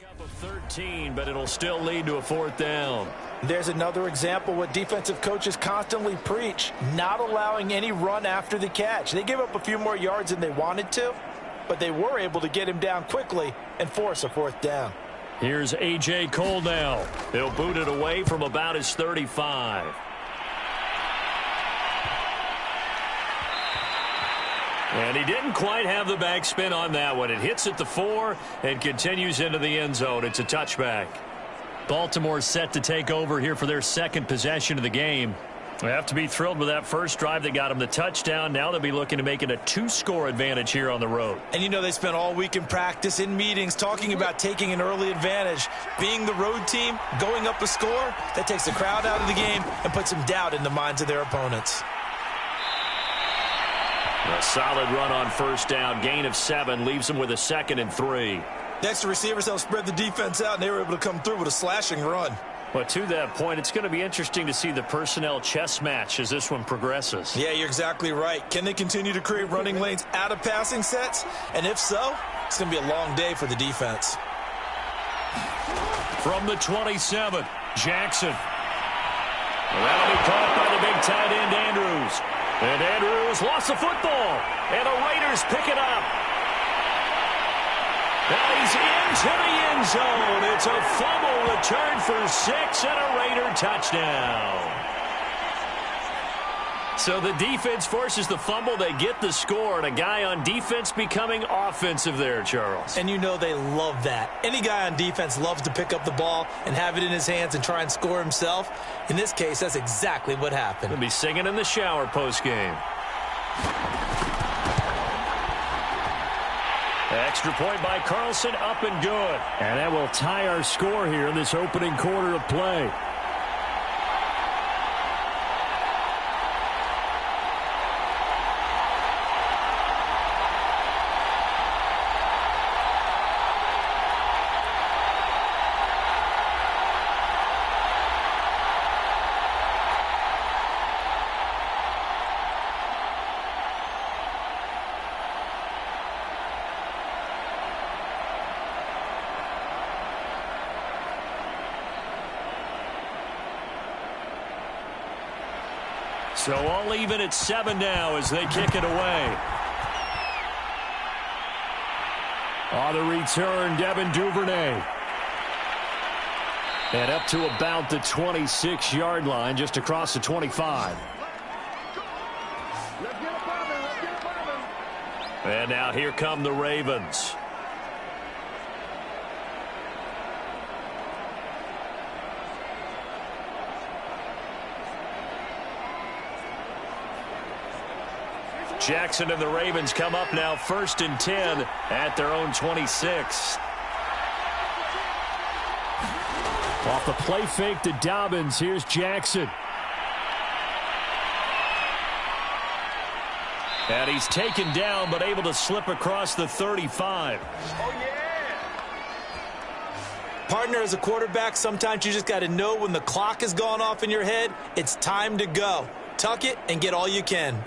Up of 13, but it'll still lead to a fourth down. There's another example what defensive coaches constantly preach, not allowing any run after the catch. They gave up a few more yards than they wanted to, but they were able to get him down quickly and force a fourth down. Here's A.J. Cole now. He'll boot it away from about his 35. And he didn't quite have the backspin on that one. It hits at the 4 and continues into the end zone. It's a touchback. Baltimore set to take over here for their second possession of the game. They have to be thrilled with that first drive that got them the touchdown. Now they'll be looking to make it a 2-score advantage here on the road. And you know they spent all week in practice, in meetings, talking about taking an early advantage. Being the road team, going up a score, that takes the crowd out of the game and puts some doubt in the minds of their opponents. A solid run on first down. Gain of 7 leaves them with a 2nd and 3. Next, the receivers helped spread the defense out, and they were able to come through with a slashing run. But to that point, it's going to be interesting to see the personnel chess match as this one progresses. Yeah, you're exactly right. Can they continue to create running lanes out of passing sets? And if so, it's going to be a long day for the defense. From the 27, Jackson. That'll be caught by the big tight end, Andrews. And Andrews lost the football. And the Raiders pick it up. Now he's into the end zone. It's a fumble return for 6 and a Raider touchdown. So the defense forces the fumble. They get the score. And a guy on defense becoming offensive there, Charles. And you know they love that. Any guy on defense loves to pick up the ball and have it in his hands and try and score himself. In this case, that's exactly what happened. He'll be singing in the shower post-game. Extra point by Carlson, up and good. And that will tie our score here in this opening quarter of play. So all even at 7 now as they kick it away. On the return, Devin Duvernay. And up to about the 26-yard line, just across the 25. And now here come the Ravens. Jackson and the Ravens come up now 1st and 10 at their own 26. Off the play fake to Dobbins, here's Jackson. And he's taken down but able to slip across the 35. Oh, yeah. Partner, as a quarterback, sometimes you just got to know when the clock has gone off in your head, it's time to go. Tuck it and get all you can.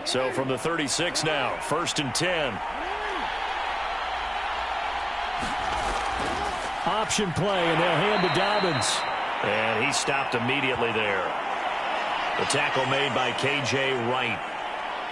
So from the 36 now, 1st and 10. Option play, and they'll hand to Dobbins. And he stopped immediately there. The tackle made by K.J. Wright.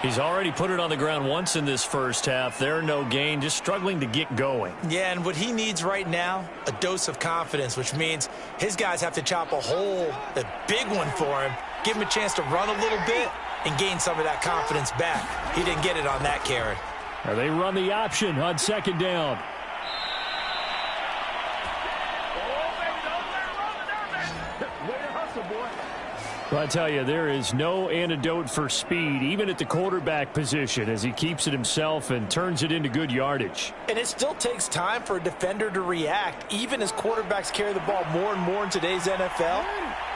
He's already put it on the ground once in this first half. There, no gain, just struggling to get going. Yeah, and what he needs right now, a dose of confidence, which means his guys have to chop a hole, a big one for him, give him a chance to run a little bit, and gain some of that confidence back. He didn't get it on that carry. They run the option on 2nd down. Well, I tell you, there is no antidote for speed, even at the quarterback position, as he keeps it himself and turns it into good yardage. And it still takes time for a defender to react, even as quarterbacks carry the ball more and more in today's NFL.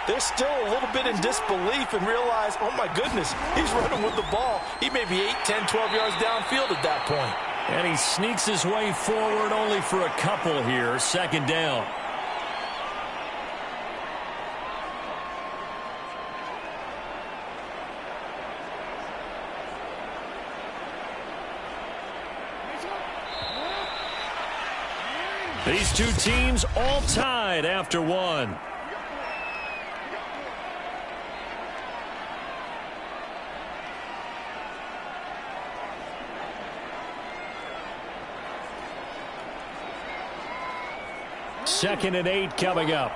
They're still a little bit in disbelief and realize, oh, my goodness, he's running with the ball. He may be 8, 10, 12 yards downfield at that point. And he sneaks his way forward only for a couple here, 2nd down. These two teams all tied after one. Second and 8 coming up.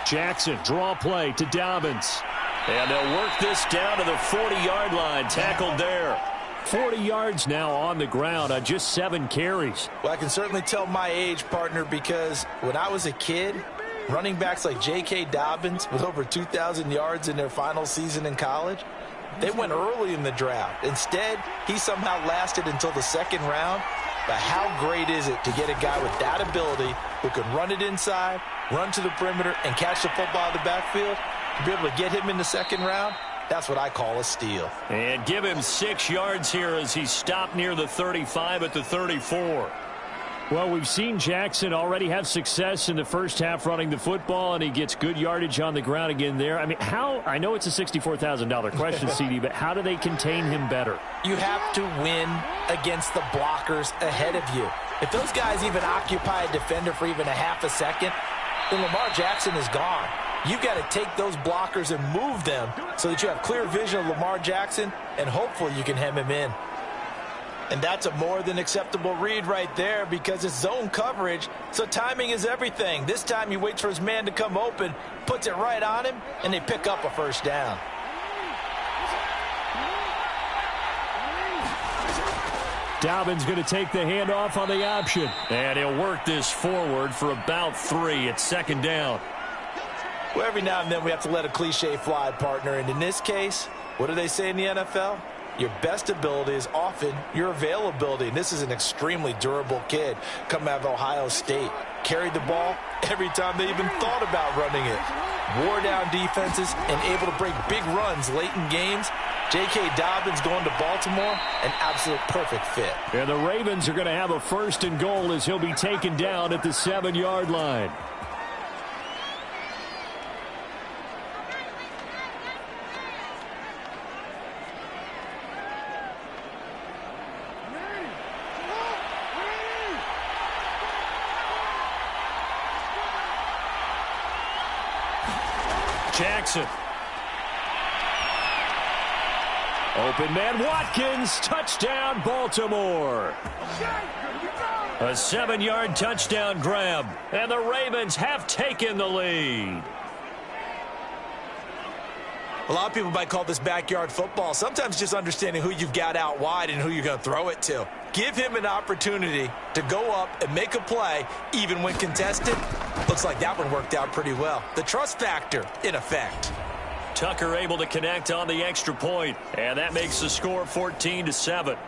Jackson, draw play to Dobbins. And they'll work this down to the 40-yard line. Tackled there. 40 yards now on the ground on just 7 carries. Well, I can certainly tell my age, partner, because when I was a kid, running backs like J.K. Dobbins with over 2,000 yards in their final season in college, they went early in the draft. Instead, he somehow lasted until the second round. But how great is it to get a guy with that ability who can run it inside, run to the perimeter, and catch the football out of the backfield? To be able to get him in the second round, that's what I call a steal. And give him 6 yards here as he stopped near the 35 at the 34. Well, we've seen Jackson already have success in the first half running the football, and he gets good yardage on the ground again there. I mean, I know it's a $64,000 question, CD, but how do they contain him better? You have to win against the blockers ahead of you. If those guys even occupy a defender for even a half a second, then Lamar Jackson is gone. You've got to take those blockers and move them so that you have clear vision of Lamar Jackson, and hopefully you can hem him in. And that's a more than acceptable read right there because it's zone coverage, so timing is everything. This time he waits for his man to come open, puts it right on him, and they pick up a first down. Dobbins going to take the handoff on the option. And he'll work this forward for about 3 at second down. Well, every now and then we have to let a cliche fly, partner. And in this case, what do they say in the NFL? Your best ability is often your availability. And this is an extremely durable kid coming out of Ohio State. Carried the ball every time they even thought about running it. Wore down defenses and able to break big runs late in games. J.K. Dobbins going to Baltimore, an absolute perfect fit. And the Ravens are going to have a first and goal as he'll be taken down at the 7-yard line. Jackson. Open man Watkins. Touchdown Baltimore. A 7-yard touchdown grab. And the Ravens have taken the lead. A lot of people might call this backyard football. Sometimes just understanding who you've got out wide and who you're going to throw it to. Give him an opportunity to go up and make a play, even when contested. Looks like that one worked out pretty well. The trust factor in effect. Tucker able to connect on the extra point, and that makes the score 14-7.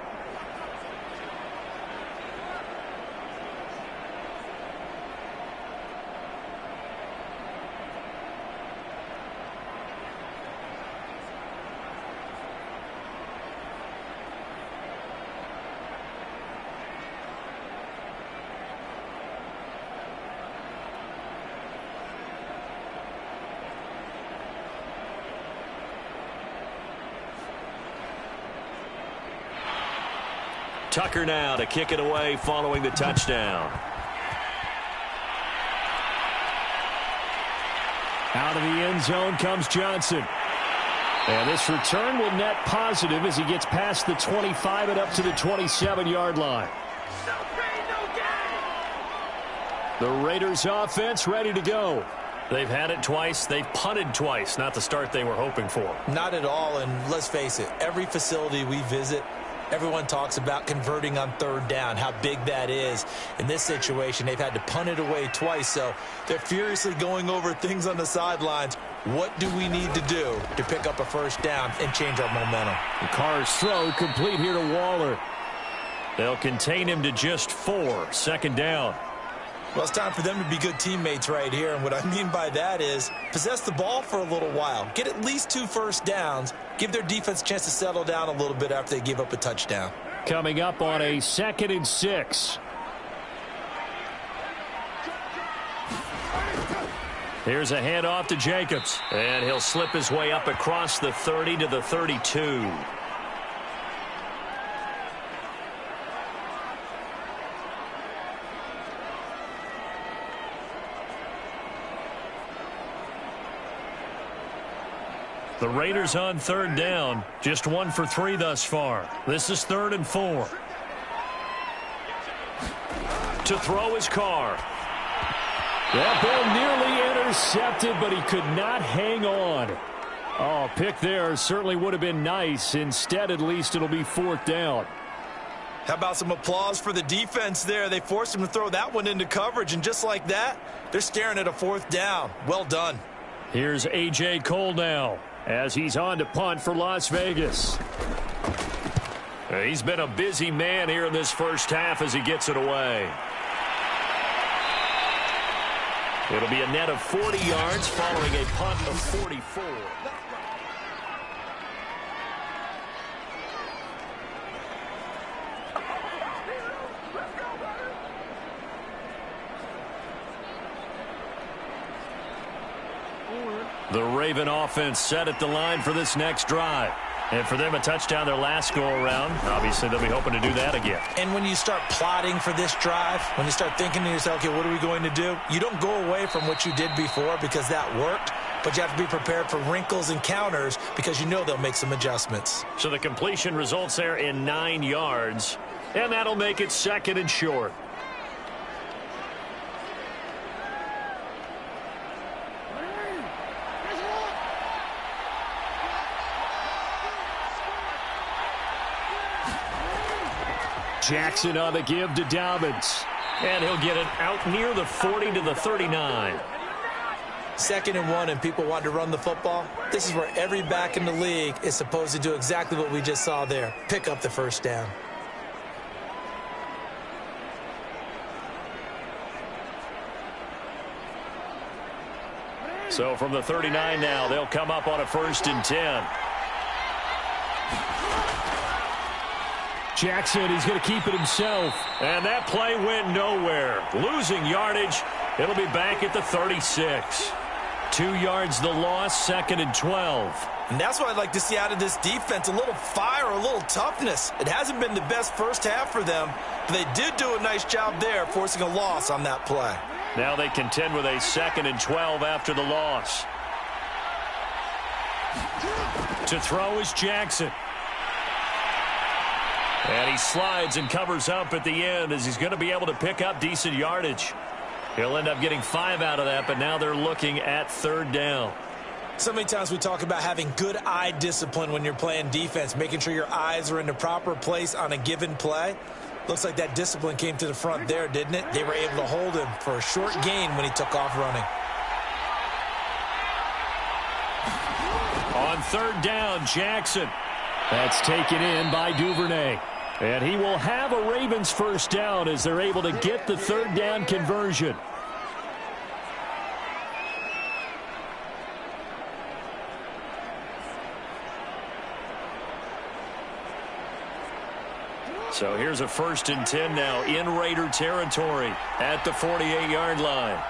Tucker now to kick it away following the touchdown. Out of the end zone comes Johnson. And this return will net positive as he gets past the 25 and up to the 27-yard line. The Raiders offense ready to go. They've had it twice. They've punted twice. Not the start they were hoping for. Not at all. And let's face it, every facility we visit, everyone talks about converting on third down, how big that is. In this situation, they've had to punt it away twice, so they're furiously going over things on the sidelines. What do we need to do to pick up a first down and change our momentum? The Carr's throw complete here to Waller. They'll contain him to just 4. Second down. Well, it's time for them to be good teammates right here, and what I mean by that is possess the ball for a little while. Get at least 2 first downs. Give their defense a chance to settle down a little bit after they give up a touchdown. Coming up on a 2nd and 6. Here's a handoff to Jacobs, and he'll slip his way up across the 30 to the 32. The Raiders on third down. Just 1 for 3 thus far. This is 3rd and 4. To throw is Carr. That ball nearly intercepted, but he could not hang on. Oh, pick there certainly would have been nice. Instead, at least it'll be 4th down. How about some applause for the defense there? They forced him to throw that one into coverage, and just like that, they're staring at a 4th down. Well done. Here's A.J. Cole now as he's on to punt for Las Vegas. He's been a busy man here in this first half as he gets it away. It'll be a net of 40 yards following a punt of 44. The Raven offense set at the line for this next drive. And for them, a touchdown their last go-around. Obviously, they'll be hoping to do that again. And when you start plotting for this drive, when you start thinking to yourself, okay, what are we going to do? You don't go away from what you did before because that worked, but you have to be prepared for wrinkles and counters because you know they'll make some adjustments. So the completion results there in 9 yards, and that'll make it 2nd and short. Jackson on the give to Dobbins. And he'll get it out near the 40 to the 39. 2nd and 1 and people want to run the football. This is where every back in the league is supposed to do exactly what we just saw there. Pick up the 1st down. So from the 39 now, they'll come up on a 1st and 10. Jackson, he's going to keep it himself. And that play went nowhere. Losing yardage. It'll be back at the 36. 2 yards the loss, 2nd and 12. And that's what I'd like to see out of this defense, a little fire, a little toughness. It hasn't been the best first half for them, but they did do a nice job there, forcing a loss on that play. Now they contend with a 2nd and 12 after the loss. To throw is Jackson. And he slides and covers up at the end as he's going to be able to pick up decent yardage. He'll end up getting 5 out of that, but now they're looking at 3rd down. So many times we talk about having good eye discipline when you're playing defense, making sure your eyes are in the proper place on a given play. Looks like that discipline came to the front there, didn't it? They were able to hold him for a short gain when he took off running. On 3rd down, Jackson. That's taken in by Duvernay. And he will have a Ravens 1st down as they're able to get the 3rd down conversion. So here's a 1st and 10 now in Raider territory at the 48-yard line.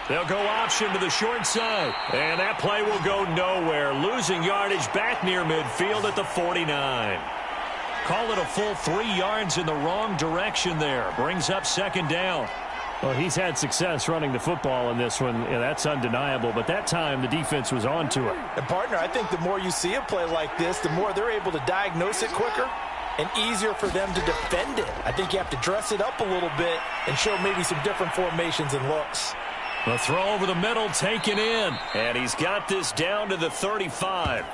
They'll go option to the short side. And that play will go nowhere. Losing yardage back near midfield at the 49. Call it a full 3 yards in the wrong direction there. Brings up 2nd down. Well, he's had success running the football in this one. Yeah, that's undeniable. But that time, the defense was on to it. And, partner, I think the more you see a play like this, the more they're able to diagnose it quicker and easier for them to defend it. I think you have to dress it up a little bit and show maybe some different formations and looks. The throw over the middle taken in. And he's got this down to the 35.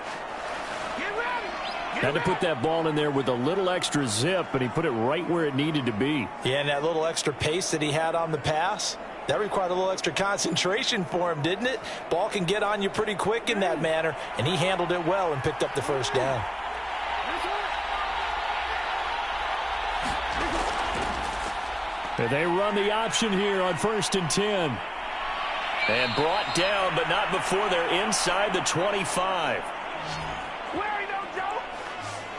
Had to put that ball in there with a little extra zip, and he put it right where it needed to be. Yeah, and that little extra pace that he had on the pass, that required a little extra concentration for him, didn't it? Ball can get on you pretty quick in that manner, and he handled it well and picked up the 1st down. And they run the option here on 1st and 10. And brought down, but not before they're inside the 25.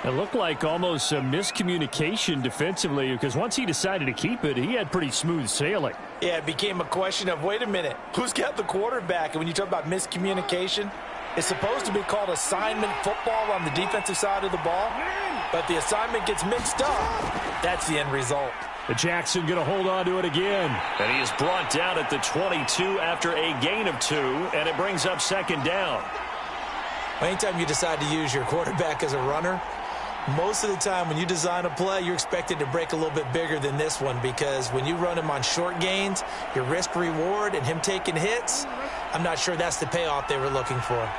It looked like almost a miscommunication defensively because once he decided to keep it, he had pretty smooth sailing. Yeah, it became a question of, wait a minute, who's got the quarterback? And when you talk about miscommunication, it's supposed to be called assignment football on the defensive side of the ball. But the assignment gets mixed up. That's the end result. Jackson going to hold on to it again. And he is brought down at the 22 after a gain of 2, and it brings up second down. Anytime you decide to use your quarterback as a runner, most of the time when you design a play, you're expected to break a little bit bigger than this one, because when you run him on short gains, your risk-reward and him taking hits, I'm not sure that's the payoff they were looking for.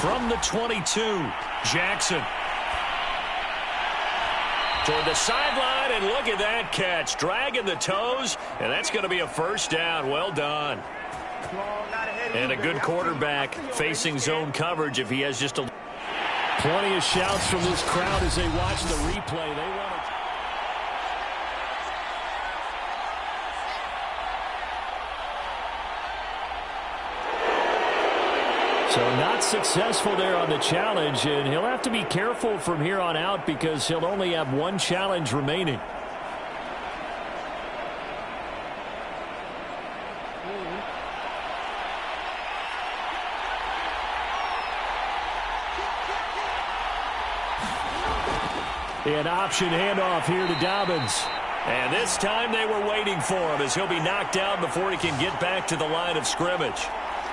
From the 22, Jackson. Toward the sideline, and look at that catch. Dragging the toes, and that's going to be a first down. Well done. And a good quarterback facing zone coverage if he has just a... Plenty of shouts from this crowd as they watch the replay. They want to... So not successful there on the challenge, and he'll have to be careful from here on out because he'll only have one challenge remaining. An option handoff here to Dobbins. And this time they were waiting for him as he'll be knocked down before he can get back to the line of scrimmage.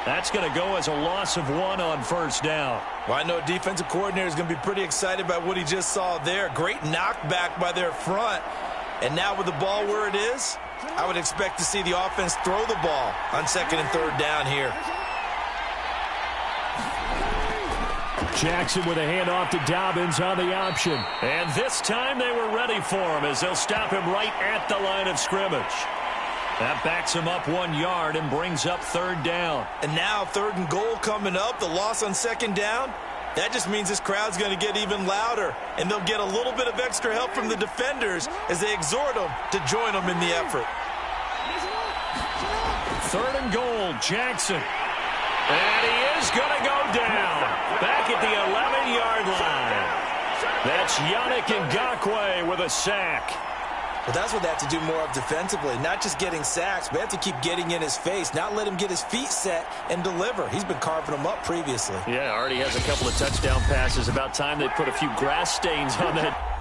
That's going to go as a loss of 1 on first down. Well, I know defensive coordinator is going to be pretty excited about what he just saw there. Great knockback by their front. And now with the ball where it is, I would expect to see the offense throw the ball on second and third down here. Jackson with a handoff to Dobbins on the option. And this time they were ready for him as they'll stop him right at the line of scrimmage. That backs him up 1 yard and brings up third down. And now 3rd and goal coming up, the loss on second down. That just means this crowd's going to get even louder, and they'll get a little bit of extra help from the defenders as they exhort them to join them in the effort. 3rd and goal, Jackson. And he is going to go down back at the 11-yard line. That's Yannick Ngakoue with a sack. Well, that's what they have to do more of defensively, not just getting sacks, but they have to keep getting in his face, not let him get his feet set and deliver. He's been carving them up previously. Yeah, already has a couple of touchdown passes. About time they put a few grass stains on that.